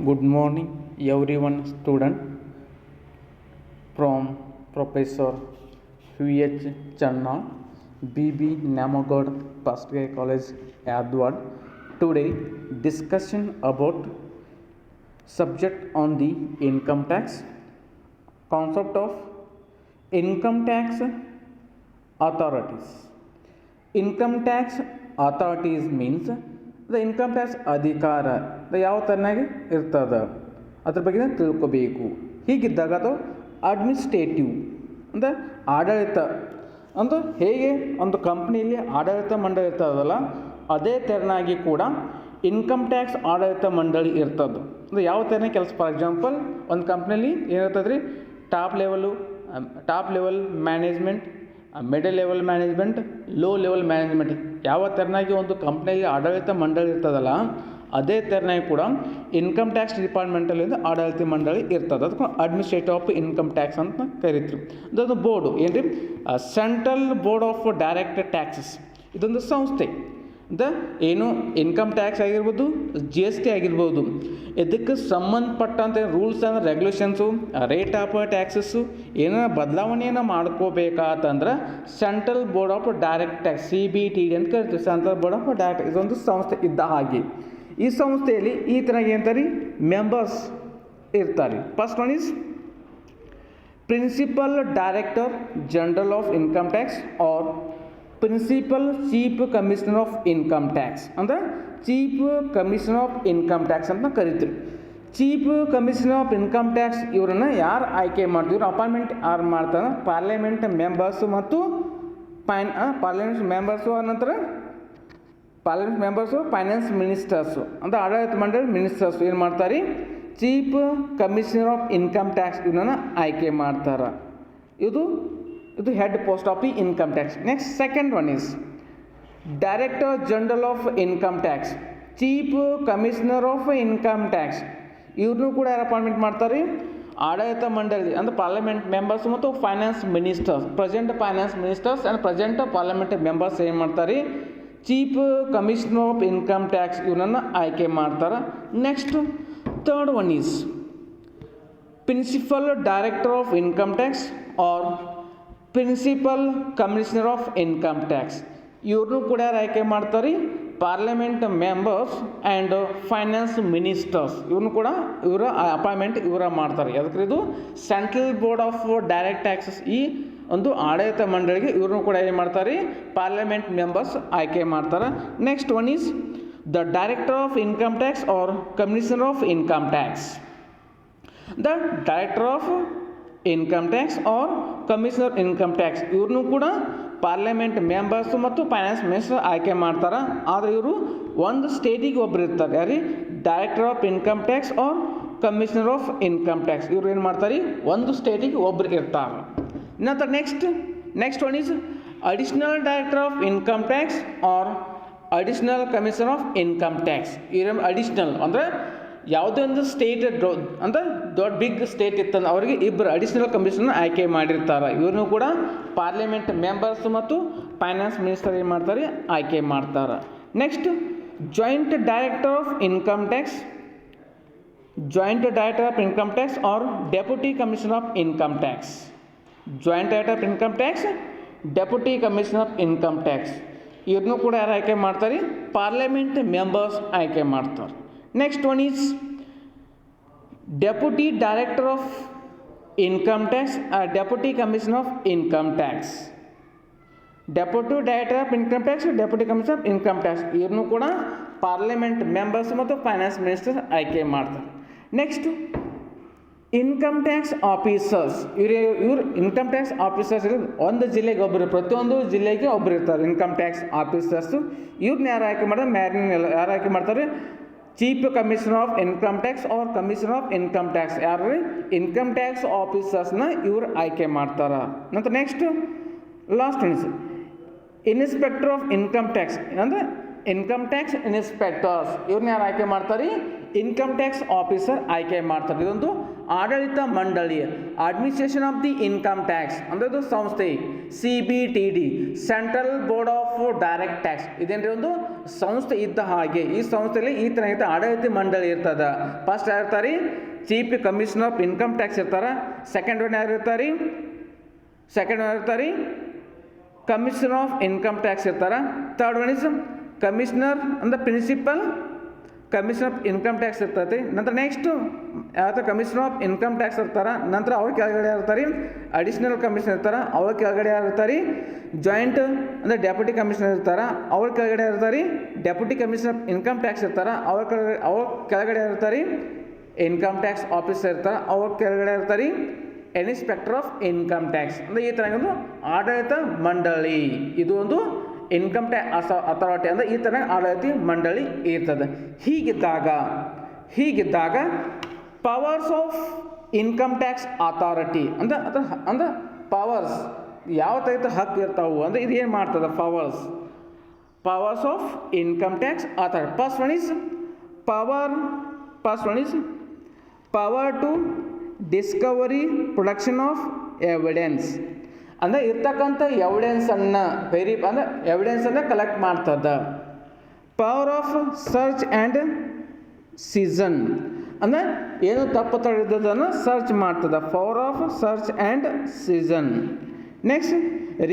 Good morning, everyone, student. From Professor V.H. Channa, B.B. Namagod, First Grade College, Yadwad. Today, discussion about subject on the income tax, concept of income tax authorities. Income tax authorities means the income tax ಅಧಿಕಾರ ಯಾವ ಥರನಾಗಿ ಇರ್ತದೆ ಅದ್ರ ಬಗ್ಗೆ ತಿಳ್ಕೋಬೇಕು. ಹೀಗಿದ್ದಾಗ ಅದು administrative ಅಂದರೆ ಆಡಳಿತ ಅಂದ್ರೆ ಹೇಗೆ ಒಂದು ಕಂಪ್ನಿಯಲ್ಲಿ ಆಡಳಿತ ಮಂಡಳಿ ಇರ್ತದಲ್ಲ ಅದೇ ಥರನಾಗಿ ಕೂಡ ಇನ್ಕಮ್ ಟ್ಯಾಕ್ಸ್ ಆಡಳಿತ ಮಂಡಳಿ ಇರ್ತದೆ. ಅಂದರೆ ಯಾವ ಥರನೇ ಕೆಲಸ. ಫಾರ್ ಎಕ್ಸಾಂಪಲ್ ಒಂದು ಕಂಪ್ನಿಯಲ್ಲಿ ಏನಿರ್ತದೆ ರೀ, top level management, middle level management, low level management. ಯಾವ ಥರನಾಗಿ ಒಂದು ಕಂಪ್ನಿಯಲ್ಲಿ ಆಡಳಿತ ಮಂಡಳಿ ಇರ್ತದಲ್ಲ ಅದೇ ಥರನಾಗಿ ಕೂಡ ಇನ್ಕಮ್ ಟ್ಯಾಕ್ಸ್ ಡಿಪಾರ್ಟ್ಮೆಂಟಲ್ಲಿಂದ ಆಡಳಿತ ಮಂಡಳಿ ಇರ್ತದೆ. ಅದಕ್ಕೆ ಅಡ್ಮಿನಿಸ್ಟ್ರೇಟಿವ್ ಆಫ್ ಇನ್ಕಮ್ ಟ್ಯಾಕ್ಸ್ ಅಂತ ಕರಿತೀವಿ. ಅದೊಂದು ಬೋರ್ಡು ಏನು ರೀ, central board of direct taxes. ಇದೊಂದು ಸಂಸ್ಥೆ. ಏನು ಇನ್ಕಮ್ ಟ್ಯಾಕ್ಸ್ ಆಗಿರ್ಬೋದು, GST ಆಗಿರ್ಬೋದು, ಇದಕ್ಕೆ ಸಂಬಂಧಪಟ್ಟಂತೆ rules and regulations, rate of taxes ಏನಾರ ಬದಲಾವಣೆಯನ್ನು ಮಾಡ್ಕೋಬೇಕಾತಂದ್ರೆ central board of direct tax CBDT ಅಂತ ಕರಿತೀವಿ. ಸೆಂಟ್ರಲ್ ಬೋರ್ಡ್ ಆಫ್ ಡೈರೆಕ್ಟ್ ಇದೊಂದು ಸಂಸ್ಥೆ ಇದ್ದ ಹಾಗೆ. ಈ ಸಂಸ್ಥೆಯಲ್ಲಿ ಈ ಥರ ಏನಂತಾರೆ ಮೆಂಬರ್ಸ್ ಇರ್ತಾರೆ. First one is principal director general of income tax or principal chief commissioner of income tax. ಅಂದರೆ chief commissioner of income tax ಅಂತ ಕರಿತೀವಿ. Chief commissioner of income tax ಇವರನ್ನು ಯಾರು ಆಯ್ಕೆ ಮಾಡ್ತೀವಿ, ಅಪಾಯಿಂಟ್ಮೆಂಟ್ ಯಾರು ಮಾಡ್ತಾರೆ, ಪಾರ್ಲಿಮೆಂಟ್ ಮೆಂಬರ್ಸು ಮತ್ತು ಪಾರ್ಲಿಮೆಂಟ್ ಮೆಂಬರ್ಸು. ನಂತರ ಪಾರ್ಲಿಮೆಂಟ್ ಮೆಂಬರ್ಸು, ಫೈನಾನ್ಸ್ ಮಿನಿಸ್ಟರ್ಸು ಅಂದರೆ ಆಡಳಿತ ಮಂಡಳಿ ಮಿನಿಸ್ಟರ್ಸು ಏನು ಮಾಡ್ತಾರೆ, chief commissioner of income tax ಇವನನ್ನು ಆಯ್ಕೆ ಮಾಡ್ತಾರೆ. ಇದು head post of the income tax. Next second one is director general of income tax, chief commissioner of income tax. ಇವ್ರನ್ನೂ ಕೂಡ ಯಾರು ಅಪಾಯಿಂಟ್ಮೆಂಟ್ ಮಾಡ್ತಾರೆ, ಆಡಳಿತ ಮಂಡಳಿ ಅಂದರೆ ಪಾರ್ಲಿಮೆಂಟ್ ಮೆಂಬರ್ಸ್ ಮತ್ತು finance ministers. Present finance ministers and present parliament members ಏನು ಮಾಡ್ತಾರೆ, chief commissioner of income tax ಇವನನ್ನು ಆಯ್ಕೆ ಮಾಡ್ತಾರೆ. Next third one is principal director of income tax or principal commissioner of income tax. ಇವ್ರನ್ನೂ ಕೂಡ ಯಾರು ಆಯ್ಕೆ ಮಾಡ್ತಾರೆ, parliament members and finance ministers. ಇವ್ರನ್ನೂ ಕೂಡ ಇವರ ಅಪಾಯಿಂಟ್ಮೆಂಟ್ ಮಾಡ್ತಾರೆ. ಅದಕ್ಕೆ ಇದು central board of direct taxes. ಈ ಒಂದು ಆಡಳಿತ ಮಂಡಳಿಗೆ ಇವ್ರನ್ನೂ ಕೂಡ ಏನು ಮಾಡ್ತಾರೆ, ಪಾರ್ಲಿಮೆಂಟ್ ಮೆಂಬರ್ಸ್ ಆಯ್ಕೆ ಮಾಡ್ತಾರೆ. Next one is the director of income tax or commissioner of income tax. The director of income tax or commissioner income tax ಇವ್ರನ್ನೂ ಕೂಡ ಪಾರ್ಲಿಮೆಂಟ್ ಮೆಂಬರ್ಸು ಮತ್ತು ಫೈನಾನ್ಸ್ ಮಿನಿಸ್ಟರ್ ಆಯ್ಕೆ ಮಾಡ್ತಾರೆ. ಆದರೆ ಇವರು ಒಂದು ಸ್ಟೇಟಿಗೆ ಒಬ್ಬರು ಇರ್ತಾರೆ. ಯಾರಿ, director of income tax or commissioner of income tax ಇವ್ರು ಏನು ಮಾಡ್ತಾರೆ, ಒಂದು ಸ್ಟೇಟಿಗೆ ಒಬ್ಬರು ಇರ್ತಾರೆ. ನಂತರ next one is additional director of income tax or additional commissioner of income tax. ಇವ್ರ ಅಡಿಷನಲ್ ಅಂದರೆ ಯಾವುದೇ ಒಂದು ಸ್ಟೇಟ್ ಅಂದರೆ ದೊಡ್ಡ ಬಿಗ್ ಸ್ಟೇಟ್ ಇತ್ತಂದ್ರೆ ಅವರಿಗೆ ಇಬ್ಬರು ಅಡಿಷನಲ್ ಕಮಿಷನರ್ ಆಯ್ಕೆ ಮಾಡಿರ್ತಾರೆ. ಇವ್ರನ್ನೂ ಕೂಡ ಪಾರ್ಲಿಮೆಂಟ್ ಮೆಂಬರ್ಸ್ ಮತ್ತು ಫೈನಾನ್ಸ್ ಮಿನಿಸ್ಟರ್ ಏನು ಮಾಡ್ತಾರೆ, ಆಯ್ಕೆ ಮಾಡ್ತಾರೆ. Next joint director of income tax, joint director of income tax or deputy commissioner of income tax. Joint director of income tax, deputy commissioner of income tax ಇವ್ರನ್ನೂ ಕೂಡ ಯಾರು ಆಯ್ಕೆ ಮಾಡ್ತಾರೆ, ಪಾರ್ಲಿಮೆಂಟ್ ಮೆಂಬರ್ಸ್ ಆಯ್ಕೆ ಮಾಡ್ತಾರೆ. Next one is deputy director of income tax, deputy commissioner of income tax. Deputy director of income tax, deputy commissioner of income tax ಇವ್ರನ್ನೂ ಕೂಡ parliament members ಮತ್ತು ಫೈನಾನ್ಸ್ ಮಿನಿಸ್ಟರ್ ಆಯ್ಕೆ ಮಾಡ್ತಾರೆ. Next income tax officers. ಇವರು income tax officers ಒಂದು ಜಿಲ್ಲೆಗೆ ಒಬ್ಬರು, ಪ್ರತಿಯೊಂದು ಜಿಲ್ಲೆಗೆ ಒಬ್ಬರು ಇರ್ತಾರೆ ಇನ್ಕಮ್ ಟ್ಯಾಕ್ಸ್ ಆಫೀಸರ್ಸು. ಇವ್ರನ್ನ ಯಾರು ಆಯ್ಕೆ ಮಾಡ್ತಾರೆ, ಯಾರು ಆಯ್ಕೆ ಮಾಡ್ತಾರೆ, chief commissioner of income tax or commissioner of income tax. ಯಾರು ಇನ್ಕಮ್ ಟ್ಯಾಕ್ಸ್ ಆಫೀಸರ್ಸ್ನ ಇವ್ರು ಆಯ್ಕೆ ಮಾಡ್ತಾರೆ. ನಂತರ next last inspector of income tax ಅಂದರೆ ಇನ್ಕಮ್ ಟ್ಯಾಕ್ಸ್ ಇನ್ಸ್ಪೆಕ್ಟರ್ಸ್ ಇವ್ರನ್ನ ಯಾರು ಆಯ್ಕೆ ಮಾಡ್ತಾರೆ, ಇನ್ಕಮ್ ಟ್ಯಾಕ್ಸ್ ಆಫೀಸರ್ ಆಯ್ಕೆ ಮಾಡ್ತಾರೆ. ಇದೊಂದು ಆಡಳಿತ ಮಂಡಳಿ, administration of the income tax ಅಂದರೆ ಇದು ಸಂಸ್ಥೆ CBDT, central board of direct tax. ಇದೇನ್ರಿ ಒಂದು ಸಂಸ್ಥೆ ಇದ್ದ ಹಾಗೆ. ಈ ಸಂಸ್ಥೆಯಲ್ಲಿ ಈ ಥರ ಇರ್ತದೆ, ಆಡಳಿತ ಮಂಡಳಿ ಇರ್ತದೆ. ಫಸ್ಟ್ ಯಾರು ಇರ್ತಾರೆ? Chief commissioner of income tax ಇರ್ತಾರೆ. ಸೆಕೆಂಡ್ ಒನ್ ಯಾರು ಇರ್ತಾರೆ? ಕಮಿಷನರ್ ಆಫ್ ಇನ್ಕಮ್ ಟ್ಯಾಕ್ಸ್ ಇರ್ತಾರೆ. ಥರ್ಡ್ ಒನ್ ಇಸ್ ಕಮಿಷನರ್ ಅಂದರೆ principal commissioner of income tax ಇರ್ತೈತಿ. ನಂತರ ನೆಕ್ಸ್ಟು ಯಾವ ಕಮಿಷನರ್ ಆಫ್ ಇನ್ಕಮ್ ಟ್ಯಾಕ್ಸ್ ಇರ್ತಾರೆ. ನಂತರ ಅವ್ರ ಕೆಳಗಡೆ ಇರ್ತಾರೆ ಅಡಿಷ್ನಲ್ ಕಮಿಷನರ್ ಇರ್ತಾರೆ. ಅವ್ರ ಕೆಳಗಡೆ ಇರ್ತಾರೆ ಜಾಯಿಂಟ್ ಅಂದರೆ ಡೆಪ್ಯೂಟಿ ಕಮಿಷನರ್ ಇರ್ತಾರೆ. ಅವ್ರ ಕೆಳಗಡೆ ಇರ್ತಾರೆ deputy commissioner of income tax ಇರ್ತಾರೆ. ಅವ್ರ ಕೆಳಗಡೆ ಇರ್ತಾರೆ ಇನ್ಕಮ್ ಟ್ಯಾಕ್ಸ್ ಆಫೀಸರ್ ಇರ್ತಾರೆ. ಅವ್ರ ಕೆಳಗಡೆ ಇರ್ತಾರೆ ಇನ್ಸ್ಪೆಕ್ಟರ್ ಆಫ್ ಇನ್ಕಮ್ ಟ್ಯಾಕ್ಸ್. ಅಂದರೆ ಈ ಥರ ಒಂದು ಆಡಳಿತ ಮಂಡಳಿ, ಇದು ಒಂದು ಇನ್ಕಮ್ ಟ್ಯಾಕ್ಸ್ ಅಥಾರಿಟಿ ಅಂದರೆ ಈ ಥರ ಆಡಳಿತ ಮಂಡಳಿ ಇರ್ತದೆ. ಹೀಗಿದ್ದಾಗ powers of income tax authority ಅಂದ್ರೆ ಪವರ್ಸ್ ಯಾವ ಥರ ಹಕ್ಕು ಇರ್ತಾವೆ ಅಂದರೆ ಇದು ಏನು ಮಾಡ್ತದೆ? Powers of income tax authority. First one is power to discovery production of evidence. ಅಂದರೆ ಇರ್ತಕ್ಕಂಥ ಎವಿಡೆನ್ಸನ್ನು ಎವಿಡೆನ್ಸನ್ನು ಕಲೆಕ್ಟ್ ಮಾಡ್ತದೆ. Power of search and seizure ಅಂದರೆ ಏನು ತಪ್ಪು ತಡೆದದನ್ನು ಸರ್ಚ್ ಮಾಡ್ತದೆ. Power of search and seizure. Next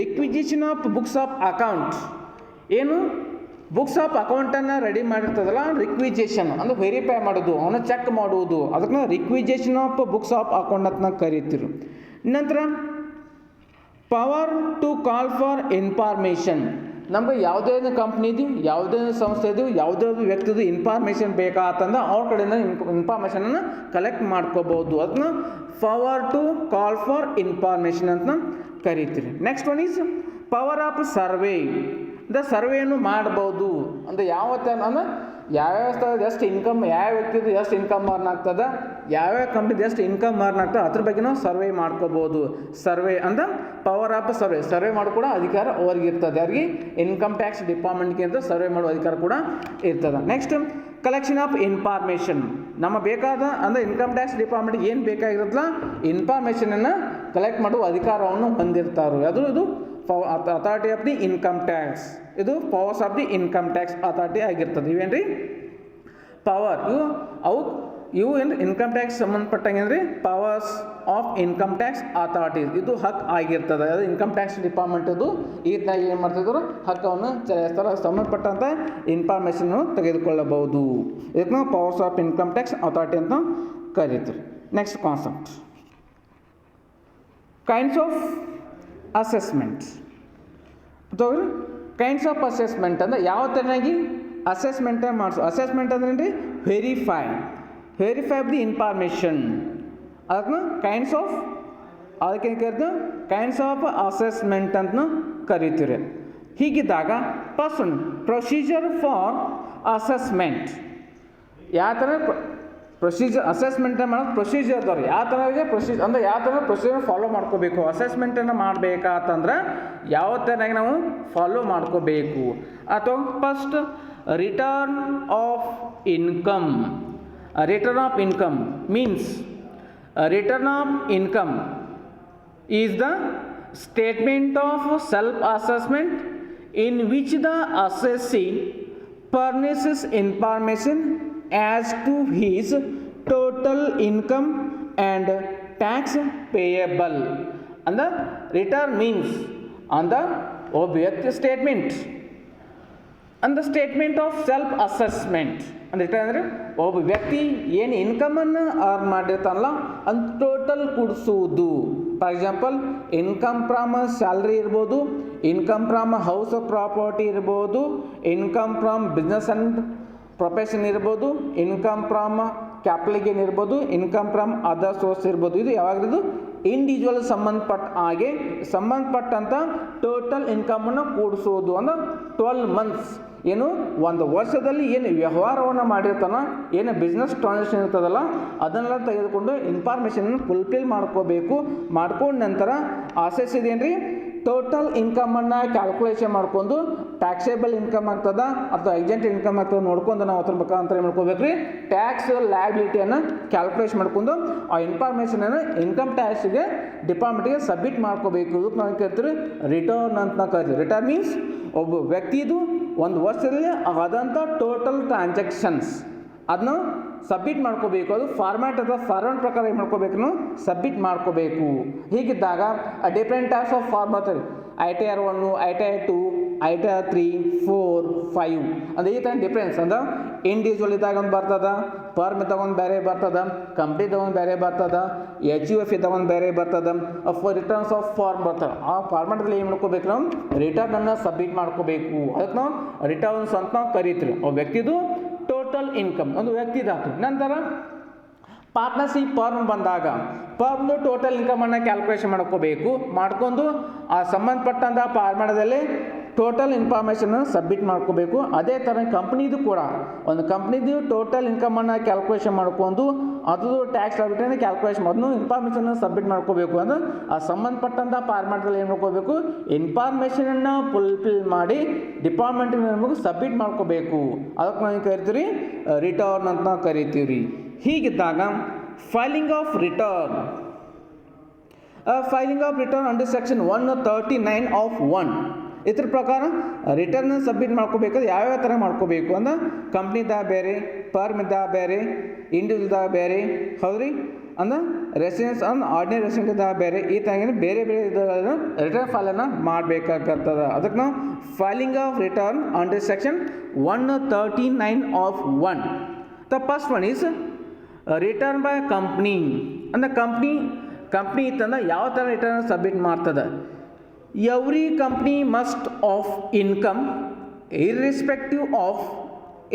requisition of books of account. ಏನು ಬುಕ್ಸ್ ಆಫ್ ಅಕೌಂಟನ್ನು ರೆಡಿ ಮಾಡಿರ್ತದಲ್ಲ, ರಿಕ್ವಿಜೇಷನ್ ಅಂದರೆ ವೆರಿಫೈ ಮಾಡೋದು, ಅವನ್ನ ಚೆಕ್ ಮಾಡುವುದು, ಅದಕ್ಕೆ requisition of books of account ಅಂತ ಕರಿತೀವಿ. ನಂತರ power to call for information. ನಮಗೆ ಯಾವುದೇ ಕಂಪ್ನಿದು, ಯಾವುದೇ ಸಂಸ್ಥೆದು, ಯಾವುದೇ ವ್ಯಕ್ತಿದು ಇನ್ಫಾರ್ಮೇಷನ್ ಬೇಕಾತಂದ್ರೆ ಅವ್ರ ಕಡೆಯಿಂದ ಇನ್ಫಾರ್ಮೇಷನನ್ನು ಕಲೆಕ್ಟ್ ಮಾಡ್ಕೋಬೋದು. ಅದನ್ನ power to call for information ಅಂತ ಕರಿತೀರಿ. Next one is power of survey. ಅಂದರೆ ಸರ್ವೆಯನ್ನು ಮಾಡ್ಬೋದು ಅಂದರೆ ಅಂದರೆ ಯಾವ್ಯಾವ ಸ್ಥಳದ ಎಷ್ಟು ಇನ್ಕಮ್, ಯಾವ ವ್ಯಕ್ತಿದು ಎಷ್ಟು ಇನ್ಕಮ್ ಅರ್ನ್ ಆಗ್ತದೆ, ಯಾವ್ಯಾವ ಕಂಪ್ನಿದು ಎಷ್ಟು ಇನ್ಕಮ್ ಅರ್ನ್ ಆಗ್ತದೆ, ಅದ್ರ ಬಗ್ಗೆ ನಾವು ಸರ್ವೆ ಮಾಡ್ಕೋಬೋದು. ಸರ್ವೆ ಅಂದರೆ ಪವರ್ ಆಫ್ ಸರ್ವೆ ಮಾಡ್ಕೊಡೋ ಅಧಿಕಾರ ಅವ್ರಿಗೆ ಇರ್ತದೆ. ಅವ್ರಿಗೆ ಇನ್ಕಮ್ ಟ್ಯಾಕ್ಸ್ ಡಿಪಾರ್ಟ್ಮೆಂಟ್ಗೆ ಅಂತ ಸರ್ವೆ ಮಾಡೋ ಅಧಿಕಾರ ಕೂಡ ಇರ್ತದೆ. Next collection of information. ನಮಗೆ ಬೇಕಾದ ಅಂದರೆ ಇನ್ಕಮ್ ಟ್ಯಾಕ್ಸ್ ಡಿಪಾರ್ಟ್ಮೆಂಟ್ಗೆ ಏನು ಬೇಕಾಗಿರುತ್ತಲ್ಲ ಇನ್ಫಾರ್ಮೇಷನನ್ನು ಕಲೆಕ್ಟ್ ಮಾಡುವ ಅಧಿಕಾರವನ್ನು ಹೊಂದಿರ್ತಾರೆ. ಇದು authority of the income tax. ಇದು powers of the income tax authority ಆಗಿರ್ತದೆ. ಇವೇನ್ರಿ ಪವರ್, ಇವು ಏನು ಇನ್ಕಮ್ ಟ್ಯಾಕ್ಸ್ ಸಂಬಂಧಪಟ್ಟಂಗೆ ಅಂದರೆ powers of income tax authorities. ಇದು ಹಕ್ಕು ಆಗಿರ್ತದೆ. ಅದು ಇನ್ಕಮ್ ಟ್ಯಾಕ್ಸ್ ಡಿಪಾರ್ಟ್ಮೆಂಟದು ಈ ರೀತಿಯಾಗಿ ಏನು ಮಾಡ್ತಿದ್ರು, ಹಕ್ಕನ್ನು ಚಲಾಯಿಸ್ತಾರೆ. ಸಂಬಂಧಪಟ್ಟಂಥ ಇನ್ಫಾರ್ಮೇಷನ್ನು ತೆಗೆದುಕೊಳ್ಳಬಹುದು. ಇದಕ್ಕೆ ನಾವು powers of income tax authority ಅಂತ ಕರೀತೀವಿ. Next concept kinds of assessments. ಅಥವಾ ಕೈಂಡ್ಸ್ ಆಫ್ ಅಸೆಸ್ಮೆಂಟ್ ಅಂದರೆ ಯಾವ ಥರನಾಗಿ ಅಸೆಸ್ಮೆಂಟನ್ನು ಮಾಡಿಸೋ. ಅಸೆಸ್ಮೆಂಟ್ ಅಂದ್ರೆ ಏನು ರೀ? Verify of the information. ಅದನ್ನ ಅದಕ್ಕೆ ಕರೆದು ಕೈಂಡ್ಸ್ ಆಫ್ ಅಸೆಸ್ಮೆಂಟ್ ಅಂತ ಕರಿತೀರಿ. ಹೀಗಿದ್ದಾಗ first one procedure for assessment. ಯಾವ ಥರ ಪ್ರೊಸೀಜರ್ ಅಸೆಸ್ಮೆಂಟ್ ಮಾಡೋದು ಪ್ರೊಸೀಜರ್ ಅದಾವೆ. ಯಾವ ಥರ ಪ್ರೊಸೀಜರ್ ಫಾಲೋ ಮಾಡ್ಕೋಬೇಕು. ಅಸೆಸ್ಮೆಂಟನ್ನು ಮಾಡಬೇಕಂತಂದ್ರೆ ಯಾವ ಥರನಾಗಿ ನಾವು ಫಾಲೋ ಮಾಡ್ಕೋಬೇಕು. ಅಥವಾ first return of income. Return of income means return of income is the statement of self assessment in which the assessee furnishes information as to his total income and tax payable. And the return means on the object statement and the statement of self assessment. and return ಅಂದರೆ ಒಬ್ಬ ವ್ಯಕ್ತಿ ಏನು ಇನ್ಕಮನ್ನು earn ಮಾಡಿರ್ತಾನಲ್ಲ ಅಂತ total ಕೂಡಿಸುವುದು. For example income from salary ಇರ್ಬೋದು, income from house of property ಇರ್ಬೋದು, income from business and profession ಇರ್ಬೋದು, ಇನ್ಕಮ್ ಫ್ರಮ್ ಕ್ಯಾಪಿಟಲ್ ಗೇನ್ ಇರ್ಬೋದು, ಇನ್ಕಮ್ ಫ್ರಮ್ ಅದರ್ ಸೋರ್ಸ್ ಇರ್ಬೋದು. ಇದು ಯಾವಾಗಲೂ ಇಂಡಿವಿಜುವಲ್ ಸಂಬಂಧಪಟ್ಟಂಥ ಟೋಟಲ್ ಇನ್ಕಮನ್ನು ಕೂಡಿಸೋದು. ಅಂದ್ರೆ 12 ಮಂತ್ಸ್ ಏನು ಒಂದು ವರ್ಷದಲ್ಲಿ ಏನು ವ್ಯವಹಾರವನ್ನು ಮಾಡಿರ್ತಾನೋ, ಏನು ಬಿಸ್ನೆಸ್ ಟ್ರಾನ್ಸಾಕ್ಷನ್ ಇರ್ತದಲ್ಲ ಅದನ್ನೆಲ್ಲ ತೆಗೆದುಕೊಂಡು ಇನ್ಫಾರ್ಮೇಷನ್ ಫುಲ್ಫಿಲ್ ಮಾಡ್ಕೋಬೇಕು. ಮಾಡ್ಕೊಂಡ ನಂತರ ಅಸೆಸ್ ಇದೇನು ರೀ ಟೋಟಲ್ ಇನ್ಕಮನ್ನು ಕ್ಯಾಲ್ಕುಲೇಷನ್ ಮಾಡ್ಕೊಂಡು ಟ್ಯಾಕ್ಸೇಬಲ್ ಇನ್ಕಮ್ ಆಗ್ತದ ಅಥವಾ ಎಕ್ಸೆಂಟ್ ಇನ್ಕಮ್ ಆಗ್ತದೆ ನೋಡ್ಕೊಂಡು ನಾವು ಅದ್ರ ಮುಖಾಂತರ ಏನು ಮಾಡ್ಕೋಬೇಕು ರೀ ಟ್ಯಾಕ್ಸ್ ಲಯಬಿಲಿಟಿಯನ್ನು ಕ್ಯಾಲ್ಕುಲೇಷನ್ ಮಾಡ್ಕೊಂಡು ಆ ಇನ್ಫಾರ್ಮೇಷನನ್ನು ಇನ್ಕಮ್ ಟ್ಯಾಕ್ಸ್ಗೆ ಡಿಪಾರ್ಟ್ಮೆಂಟ್ಗೆ ಸಬ್ಮಿಟ್ ಮಾಡ್ಕೋಬೇಕು. ಇದಕ್ಕೆ ನಾವು ಕರಿತೀವಿ ರಿಟರ್ನ್ ಅಂತ ಕರಿತೀವಿ. ರಿಟರ್ನ್ ಮೀನ್ಸ್ ಒಬ್ಬ ವ್ಯಕ್ತಿದು ಒಂದು ವರ್ಷದಲ್ಲಿ ಆದಂಥ ಟೋಟಲ್ ಟ್ರಾನ್ಸಾಕ್ಷನ್ಸ್ ಅದನ್ನ ಸಬ್ಮಿಟ್ ಮಾಡ್ಕೋಬೇಕು. ಅದು ಫಾರ್ಮ್ಯಾಟ್ ಅಥವಾ ಫಾರ್ಮ್ಯಾಟ್ ಪ್ರಕಾರ ಏನು ಮಾಡ್ಕೋಬೇಕು, ಸಬ್ಮಿಟ್ ಮಾಡ್ಕೋಬೇಕು. ಹೀಗಿದ್ದಾಗ ಡಿಫ್ರೆಂಟ್ ಟೈಪ್ಸ್ ಆಫ್ ಫಾರ್ಮ್ ಬರ್ತಾರೆ. ITR 1, ITR 2, ITR 3, 4, 5 ಅಂದರೆ ಈ ಥರ ಡಿಫ್ರೆನ್ಸ್ ಅಂದ್ರೆ ಇಂಡಿವಿಜುವಲ್ ಇದ್ದಾಗ ಒಂದು ಬರ್ತದ, ಫರ್ಮ್ ಇದ್ದಾಗ ಒಂದು ಬೇರೆ ಬರ್ತದ, ಕಂಪ್ನಿ ಒಂದು ಬೇರೆ ಬರ್ತದ, HUF ಇದ್ದಾಗ ಒಂದು ಬೇರೆ ಬರ್ತದ, ರಿಟರ್ನ್ಸ್ ಆಫ್ ಫಾರ್ಮ್ ಬರ್ತದೆ. ಆ ಫಾರ್ಮ್ಯಾಟಲ್ಲಿ ಏನು ಮಾಡ್ಕೋಬೇಕು, ನಾವು ರಿಟರ್ನನ್ನು ಸಬ್ಮಿಟ್ ಮಾಡ್ಕೋಬೇಕು. ಅದಕ್ಕೆ ನಾವು ರಿಟರ್ನ್ಸ್ ಅಂತ ನಾವು ಕರಿತೀವಿ. ಆ ವ್ಯಕ್ತಿದು ಟೋಟಲ್ ಇನ್ಕಮ್ ಒಂದು ವ್ಯಕ್ತಿದಾತು. ನಂತರ ಪಾರ್ಟ್ನರ್ಶಿಪ್ ಫಾರ್ಮ್ ಬಂದಾಗ ಫಾರ್ಮ್ದು ಟೋಟಲ್ ಇನ್ಕಮನ್ನು ಕ್ಯಾಲ್ಕುಲೇಷನ್ ಮಾಡ್ಕೋಬೇಕು. ಮಾಡ್ಕೊಂಡು ಆ ಸಂಬಂಧಪಟ್ಟಂಥ ಫಾರ್ಮ್ಯಾಟದಲ್ಲಿ ಟೋಟಲ್ ಇನ್ಫಾರ್ಮೇಷನ್ ಸಬ್ಮಿಟ್ ಮಾಡ್ಕೋಬೇಕು. ಅದೇ ಥರ ಕಂಪ್ನಿದು ಕೂಡ ಒಂದು ಕಂಪ್ನಿದು ಟೋಟಲ್ ಇನ್ಕಮನ್ನು ಕ್ಯಾಲ್ಕುಲೇಷನ್ ಮಾಡ್ಕೊಂಡು ಅದು ಟ್ಯಾಕ್ಸ್ ರಿಟರ್ನ್ ಕ್ಯಾಲ್ಕುಲೇಷನ್ ಅದನ್ನು ಇನ್ಫಾರ್ಮೇಷನ್ ಸಬ್ಮಿಟ್ ಮಾಡ್ಕೋಬೇಕು. ಅಂದ್ರೆ ಆ ಸಂಬಂಧಪಟ್ಟಂಥ ಫಾರ್ಮ್ಯಾಟಲ್ಲಿ ಏನು ಮಾಡ್ಕೋಬೇಕು, ಇನ್ಫಾರ್ಮೇಷನನ್ನು ಫುಲ್ಫಿಲ್ ಮಾಡಿ ಡಿಪಾರ್ಟ್ಮೆಂಟಿಗೆ ನಮಗೆ ಸಬ್ಮಿಟ್ ಮಾಡ್ಕೋಬೇಕು. ಅದಕ್ಕೆ ನಾವು ಕರಿತೀವಿ ರಿಟರ್ನ್ ಅಂತ ನಾವು ಕರಿತೀವಿ ರೀ. ಹೀಗಿದ್ದಾಗ filing of return under section 139 of 1 ಇದ್ರ ಪ್ರಕಾರ ರಿಟರ್ನ್ ಸಬ್ಮಿಟ್ ಮಾಡ್ಕೋಬೇಕಾದ್ರೆ ಯಾವ್ಯಾವ ಥರ ಮಾಡ್ಕೋಬೇಕು ಅಂದ್ರೆ ಕಂಪ್ನಿದಾಗ ಬೇರೆ, ಫರ್ಮ್ದಾಗ ಬೇರೆ, ಇಂಡಿವಿಜುವಲ್ದಾಗ ಬೇರೆ, ಹೌದ್ರಿ ಅಂದ್ರೆ ರೆಸಿಡೆನ್ಸ್ ಅಂದ್ರೆ ಆರ್ಡಿನರಿ ರೆಸಿಡೆಂಟ್ದಾಗ ಬೇರೆ, ಈ ಥರ ಬೇರೆ ಬೇರೆ ರಿಟರ್ನ್ ಫೈಲನ್ನು ಮಾಡಬೇಕಾಗ್ತದ. ಅದಕ್ಕೆ ನಾವು filing of return under section 139 of 1. The first one is return by company. ಅಂದ್ರೆ ಕಂಪ್ನಿ ಇತ್ತಂದ್ರೆ ಯಾವ ಥರ ರಿಟರ್ನ್ ಸಬ್ಮಿಟ್ ಮಾಡ್ತದೆ. Every company must of income irrespective of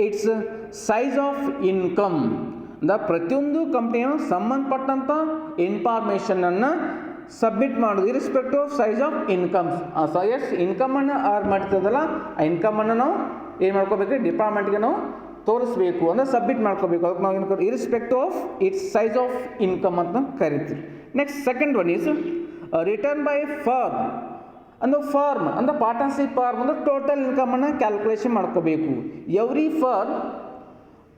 its size of income. ಅಂದ್ರೆ ಪ್ರತಿಯೊಂದು ಕಂಪ್ನಿಯು ಸಂಬಂಧಪಟ್ಟಂಥ ಇನ್ಫಾರ್ಮೇಷನನ್ನು ಸಬ್ಮಿಟ್ ಮಾಡೋದು irrespective of size of incomes. ಎಷ್ಟು ಇನ್ಕಮನ್ನು ಅರ್ನ್ ಮಾಡ್ತದಲ್ಲ ಆ ಇನ್ಕಮನ್ನು ನಾವು ಏನು ಮಾಡ್ಕೋಬೇಕು, ಡಿಪಾರ್ಟ್ಮೆಂಟ್ಗೆ ನಾವು ತೋರಿಸ್ಬೇಕು ಅಂದ್ರೆ ಸಬ್ಮಿಟ್ ಮಾಡ್ಕೋಬೇಕು. ಅದಕ್ಕೆ ನಾವು ಏನು irrespective of its size of income ಅಂತ ಕರಿತೀವಿ. Next second one is return by firm. ಅಂದ್ರೆ ಫರ್ಮ್ ಅಂದ್ರೆ ಪಾರ್ಟ್ನರ್ಶಿಪ್ ಫರ್ಮ್ ಅಂದ್ರೆ ಟೋಟಲ್ ಇನ್ಕಮನ್ನು ಕ್ಯಾಲ್ಕುಲೇಷನ್ ಮಾಡ್ಕೋಬೇಕು. Every firm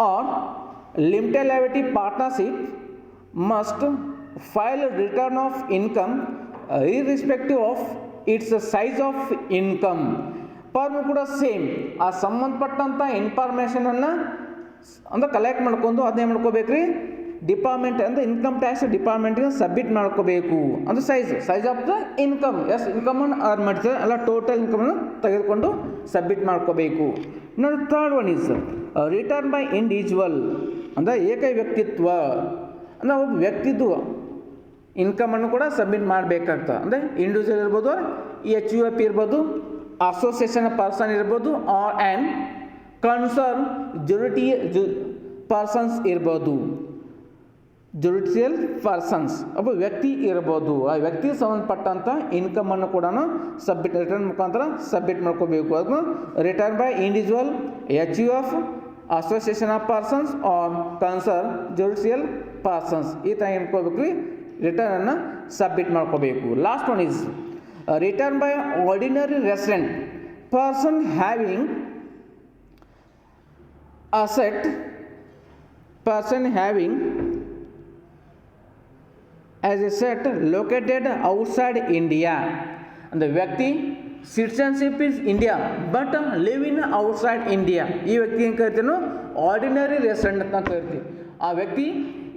or limited liability partnership must file return of income irrespective of its size of income. Firm ಕೂಡ same ಆ ಸಂಬಂಧಪಟ್ಟಂಥ ಇನ್ಫಾರ್ಮೇಷನನ್ನು ಅಂದ್ರೆ collect ಮಾಡ್ಕೊಂಡು ಅದನ್ನೇ ಮಾಡ್ಕೋಬೇಕು ರೀ ಡಿಪಾರ್ಟ್ಮೆಂಟ್ ಅಂದರೆ ಇನ್ಕಮ್ ಟ್ಯಾಕ್ಸ್ ಡಿಪಾರ್ಟ್ಮೆಂಟ್ಗೆ ಸಬ್ಮಿಟ್ ಮಾಡ್ಕೋಬೇಕು. ಅಂದರೆ ಸೈಜ್ ಆಫ್ ದ ಇನ್ಕಮ್ ಎಷ್ಟು ಇನ್ಕಮನ್ನು ಅರ್ನ್ ಮಾಡ್ತಾರೆ ಅಲ್ಲ ಟೋಟಲ್ ಇನ್ಕಮನ್ನು ತೆಗೆದುಕೊಂಡು ಸಬ್ಮಿಟ್ ಮಾಡ್ಕೋಬೇಕು. ಇನ್ನೊಂದು third one is return by individual ಅಂದರೆ ಏಕ ವ್ಯಕ್ತಿತ್ವ. ಅಂದರೆ ಒಬ್ಬ ವ್ಯಕ್ತಿದು ಇನ್ಕಮನ್ನು ಕೂಡ ಸಬ್ಮಿಟ್ ಮಾಡಬೇಕಾಗ್ತದೆ. ಅಂದರೆ ಇಂಡಿವಿಜುವಲ್ ಇರ್ಬೋದು, HUF ಇರ್ಬೋದು, ಅಸೋಸಿಯೇಷನ್ ಪರ್ಸನ್ ಇರ್ಬೋದು, ಆರ್ ಆ್ಯಂಡ್ ಕನ್ಸರ್ನ್ ಪರ್ಸನ್ಸ್ ಇರ್ಬೋದು. ಜುಡಿಷಿಯಲ್ ಪರ್ಸನ್ಸ್ ಒಬ್ಬ ವ್ಯಕ್ತಿ ಇರ್ಬೋದು. ಆ ವ್ಯಕ್ತಿಗೆ ಸಂಬಂಧಪಟ್ಟಂಥ ಇನ್ಕಮನ್ನು ಕೂಡ ರಿಟರ್ನ್ ಮುಖಾಂತರ ಸಬ್ಮಿಟ್ ಮಾಡ್ಕೋಬೇಕು. ಅದನ್ನು return by individual, HUF, association of persons or concern judicial persons ಈ ಥರ ಏನ್ಕೋಬೇಕು ರೀ ರಿಟರ್ನನ್ನು ಸಬ್ಮಿಟ್ ಮಾಡ್ಕೋಬೇಕು. Last one is return by ordinary resident person having asset as a set located outside India. ಅಂದರೆ ವ್ಯಕ್ತಿ citizenship is India but live in outside India. ಈ ವ್ಯಕ್ತಿ ಏನು ಕರಿತೀವಿ ಆರ್ಡಿನರಿ ರೆಸಿಡೆಂಟ್ ಅಂತ ಕರಿತೀವಿ. ಆ ವ್ಯಕ್ತಿ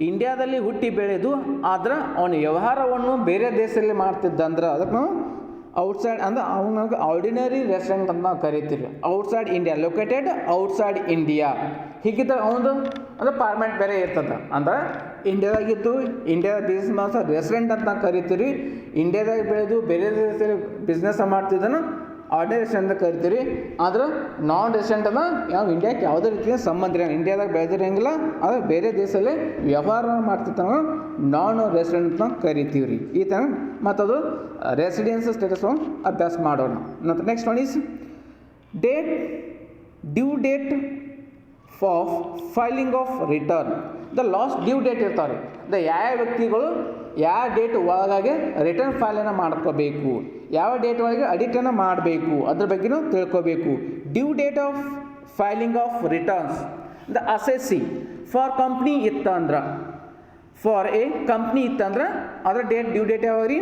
ಇಂಡಿಯಾದಲ್ಲಿ ಹುಟ್ಟಿ ಬೆಳೆದು ಆದ್ರೆ ಅವನ ವ್ಯವಹಾರವನ್ನು ಬೇರೆ ದೇಶದಲ್ಲಿ ಮಾಡ್ತಿದ್ದಂದ್ರೆ ಅದಕ್ಕೆ ನಾವು ಔಟ್ಸೈಡ್ ಅಂದ್ರೆ ಅವನಿಗೆ ಆರ್ಡಿನರಿ ರೆಸಿಡೆಂಟ್ ಅಂತ ನಾವು ಕರಿತೀವಿ. Outside India, located outside India. ಹೀಗಿದ್ದಾಗ ಅವನದು ಅಂದರೆ ಪಾರ್ಮೆಂಟ್ ಬೇರೆ ಇರ್ತದೆ. ಅಂದ್ರೆ ಇಂಡಿಯಾದಾಗಿದ್ದು ಇಂಡಿಯಾದ ಬಿಸ್ನೆಸ್ ಮಾತ್ರ ರೆಸಿಡೆಂಟ್ ಅಂತ ನಾವು ಕರಿತೀವಿ. ಇಂಡಿಯಾದಾಗ ಬೆಳೆದು ಬೇರೆ ದೇಶದಲ್ಲಿ ಬಿಸ್ನೆಸ್ ಮಾಡ್ತಿದ್ದಾನೆ ಆರ್ಡಿನರಿ ರೆಸಿಡೆಂಟ್ ಅಂತ ಕರಿತೀವಿ. ಆದ್ರೆ ನಾನ್ ರೆಸಿಡೆಂಟ್ ಅನ್ನ ಯಾವ ಇಂಡಿಯಾಕ್ಕೆ ಯಾವುದೇ ರೀತಿಯ ಸಂಬಂಧ ಇಲ್ಲ, ಇಂಡಿಯಾದಾಗ ಬೆಳೆದಿರಂಗಿಲ್ಲ, ಆದರೆ ಬೇರೆ ದೇಶದಲ್ಲಿ ವ್ಯವಹಾರ ಮಾಡ್ತಿರ್ತಾನೆ ನಾನ್ ರೆಸಿಡೆಂಟ್ ಅಂತ ಕರಿತೀವಿ ರೀ. ಈ ಥರ ಮತ್ತದು ರೆಸಿಡೆನ್ಸ್ ಸ್ಟೇಟಸ್ ಅಭ್ಯಾಸ ಮಾಡೋಣ. ಮತ್ತು next one is due date of filing of return. The last due date ಇರ್ತಾರೆ. ಯಾವ ವ್ಯಕ್ತಿಗಳು ಯಾವ ಡೇಟ್ ಒಳಗಾಗಿ ರಿಟರ್ನ್ ಫೈಲನ್ನು ಮಾಡ್ಕೋಬೇಕು, ಯಾವ ಡೇಟ್ ಒಳಗೆ ಅಡಿಟನ್ನು ಮಾಡಬೇಕು ಅದ್ರ ಬಗ್ಗೆನೂ ತಿಳ್ಕೋಬೇಕು. Due date of filing of returns the assessee for company ಇತ್ತಂದ್ರೆ, ಫಾರ್ ಎ ಕಂಪ್ನಿ ಇತ್ತಂದ್ರೆ ಅದರ ಡ್ಯೂ ಡೇಟ್ ಯಾವಾಗ ರೀ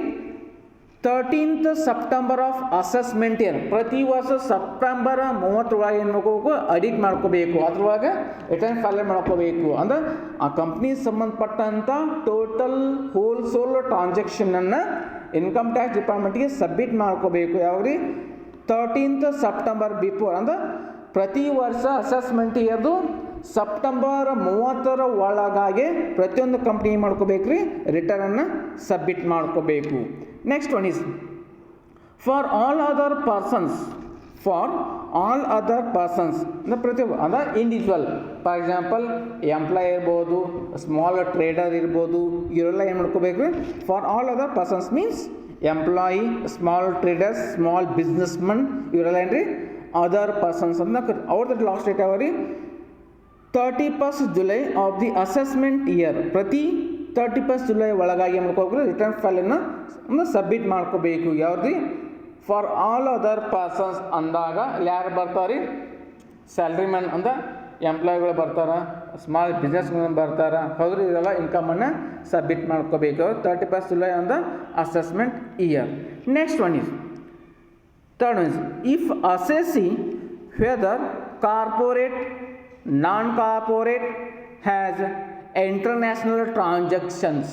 13th September of assessment year, ಪ್ರತಿ ವರ್ಷ ಸೆಪ್ಟೆಂಬರ್ 30 ಏನು ಮಾಡ್ಕೋಬೇಕು, ಅಡಿಟ್ ಮಾಡ್ಕೋಬೇಕು, ಅದ್ರೊಳಗೆ ರಿಟರ್ನ್ ಫೈಲ್ ಮಾಡ್ಕೋಬೇಕು. ಅಂದ್ರೆ ಆ ಕಂಪ್ನಿ ಸಂಬಂಧಪಟ್ಟಂಥ ಟೋಟಲ್ ಹೋಲ್ಸೇಲ್ ಟ್ರಾನ್ಸಾಕ್ಷನನ್ನು ಇನ್ಕಮ್ ಟ್ಯಾಕ್ಸ್ ಡಿಪಾರ್ಟ್ಮೆಂಟ್ಗೆ ಸಬ್ಮಿಟ್ ಮಾಡ್ಕೋಬೇಕು. ಯಾವ್ರಿ 13th ಸೆಪ್ಟೆಂಬರ್ ಬಿಫೋರ್, ಅಂದ್ರೆ ಪ್ರತಿ ವರ್ಷ ಅಸೆಸ್ಮೆಂಟ್ ಇಯರ್ದು ಸೆಪ್ಟೆಂಬರ್ 30 ಒಳಗಾಗಿ ಪ್ರತಿಯೊಂದು ಕಂಪ್ನಿ ಏನು ಮಾಡ್ಕೋಬೇಕು ರೀ, ರಿಟರ್ನನ್ನು ಸಬ್ಮಿಟ್ ಮಾಡ್ಕೋಬೇಕು. Next one is for all other persons, for all other persons ಅಂದರೆ ಅಂದರೆ ಇಂಡಿವಿಜುವಲ್, ಫಾರ್ ಎಕ್ಸಾಂಪಲ್ ಎಂಪ್ಲಾಯ್ ಇರ್ಬೋದು, ಸ್ಮಾಲ್ ಟ್ರೇಡರ್ ಇರ್ಬೋದು, ಇವರೆಲ್ಲ ಏನು ಮಾಡ್ಕೋಬೇಕು. For all other persons means employee, small traders, small business Mann, ಇವರೆಲ್ಲ ಏನು ರೀ ಅದರ್ ಪರ್ಸನ್ಸ್ ಅಂತ. ಅವ್ರದ್ದು ಲಾಸ್ಟ್ ಡೇಟ್ ಯಾವ ರೀ 31st July of the assessment year, ಪ್ರತಿ 31st ಜುಲೈ ಒಳಗಾಗಿ ಏನು ಮಾಡ್ಕೋಬೇಕು, ರಿಟರ್ನ್ ಫೈಲನ್ನು ಸಬ್ಮಿಟ್ ಮಾಡ್ಕೋಬೇಕು. ಯಾವ್ದು ಫಾರ್ ಆಲ್ ಅದರ್ ಪರ್ಸನ್ಸ್ ಅಂದಾಗ ಯಾರು ಬರ್ತಾರೆ, ಸ್ಯಾಲ್ರಿ ಮ್ಯಾನ್ ಅಂದ್ರೆ ಎಂಪ್ಲಾಯಿಗಳು ಬರ್ತಾರೆ, ಸ್ಮಾಲ್ ಬಿಸ್ನೆಸ್ಗಳು ಬರ್ತಾರೆ, ಹೌದ್ರಿ, ಇದೆಲ್ಲ ಇನ್ಕಮನ್ನು ಸಬ್ಮಿಟ್ ಮಾಡ್ಕೋಬೇಕು 31st ಜುಲೈ ಅಂದ assessment year. Next one is third one is if assessee whether corporate non-corporate has international transactions,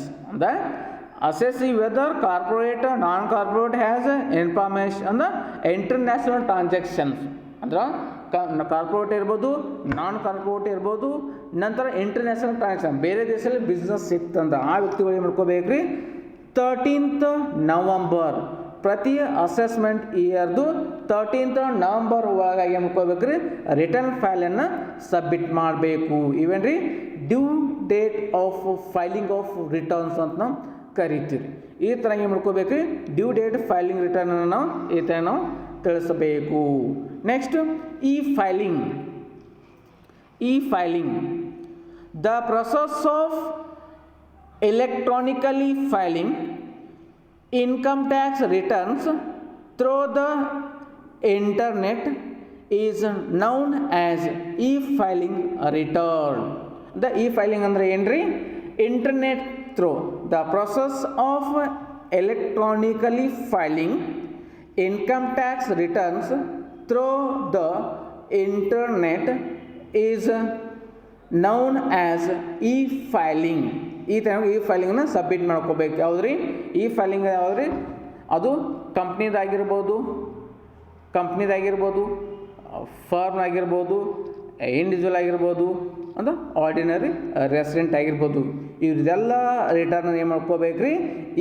the assessing whether corporate or non-corporate has information on the international transactions, ಅಂದ್ರೆ corporate ಇರ್ಬೋದು, ನಾನ್ corporate ಇರ್ಬೋದು, ನಂತರ international transaction, ಬೇರೆ ದೇಶದಲ್ಲಿ business ಸಿಕ್ತಂದ್ರೆ ಆ ವ್ಯಕ್ತಿಗಳು ಏನು ಮಾಡ್ಕೋಬೇಕು ರೀ 13th ನವಂಬರ್, ಪ್ರತಿ ಅಸೆಸ್ಮೆಂಟ್ ಇಯರ್ದು 13th ನವಂಬರ್ ಒಳಗಾಗಿ ಏನು ಮಾಡ್ಕೋಬೇಕು ರೀ ರಿಟರ್ನ್ ಫೈಲನ್ನು ಸಬ್ಮಿಟ್ ಮಾಡಬೇಕು. ಇವೇನು ರೀ due date of filing of returns ಅಂತ ನಾವು ಕರಿತೀವಿ. ಈ ಥರ ಏನು ಮಾಡ್ಕೋಬೇಕು ರೀ ಡ್ಯೂ ಡೇಟ್ ಫೈಲಿಂಗ್ ರಿಟರ್ನನ್ನು ನಾವು ಈ ಥರ ನಾವು ತಿಳಿಸಬೇಕು. Next E filing. The process of electronically filing income tax returns through the internet is known as e-filing return. The e-filing andre enri internet through the process of electronically filing income tax returns through the internet is known as e-filing. ಈ ಥರ ಈ ಫೈಲಿಂಗನ್ನು submit ಮಾಡ್ಕೋಬೇಕು. ಯಾವುದ್ರಿ ಈ filing ಯಾವುದ್ರಿ, ಅದು ಕಂಪ್ನಿದಾಗಿರ್ಬೋದು, firm ಆಗಿರ್ಬೋದು, individual ಆಗಿರ್ಬೋದು, ಅಂದ್ರೆ ಆರ್ಡಿನರಿ ರೆಸಿಡೆಂಟ್ ಆಗಿರ್ಬೋದು. ಇವ್ರದೆಲ್ಲ ರಿಟರ್ನ್ ಏನು ಮಾಡ್ಕೋಬೇಕು ರೀ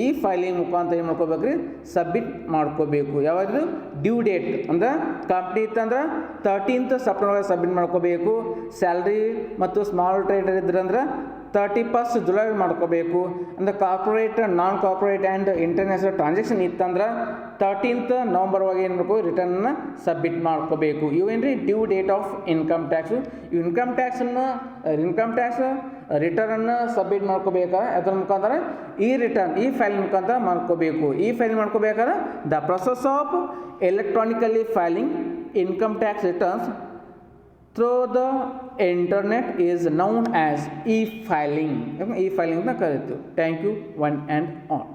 ಈ ಫೈಲಿಂಗ್ ಮುಖಾಂತರ ಏನು ಮಾಡ್ಕೋಬೇಕು ರೀ ಸಬ್ಮಿಟ್ ಮಾಡ್ಕೋಬೇಕು. ಯಾವುದು ಡ್ಯೂ ಡೇಟ್ ಅಂದ್ರೆ ಕಂಪ್ನಿ ಇತ್ತಂದ್ರೆ 13th ಸೆಪ್ಟೆಂಬರ್ ಸಬ್ಮಿಟ್ ಮಾಡ್ಕೋಬೇಕು. ಸ್ಯಾಲ್ರಿ ಮತ್ತು ಸ್ಮಾಲ್ ಟ್ರೇಡರ್ ಇದ್ರಂದ್ರೆ 31st ಜುಲೈ ಮಾಡ್ಕೋಬೇಕು. ಅಂದರೆ corporate, non corporate and international transaction ಇತ್ತಂದ್ರೆ 13th ನವಂಬರ್ ಒಳಗೆ ಏನು ಮಾಡಬೇಕು ರಿಟರ್ನನ್ನು ಸಬ್ಮಿಟ್ ಮಾಡ್ಕೋಬೇಕು. ಇವೇನು ರೀ due date of income tax. Income tax ರಿಟರ್ನನ್ನು ಸಬ್ಮಿಟ್ ಮಾಡ್ಕೋಬೇಕಾದ್ರೆ ಅದರ ಮುಖಾಂತರ ಈ ಫೈಲ್ ಮುಖಾಂತರ ಮಾಡ್ಕೋಬೇಕು. ಈ ಫೈಲ್ ಮಾಡ್ಕೋಬೇಕಾದ್ರೆ the process of electronically filing income tax returns through the internet is known as e-filing. E-filing ಅಂತ ಕರೀತೀವಿ. Thank you one and all.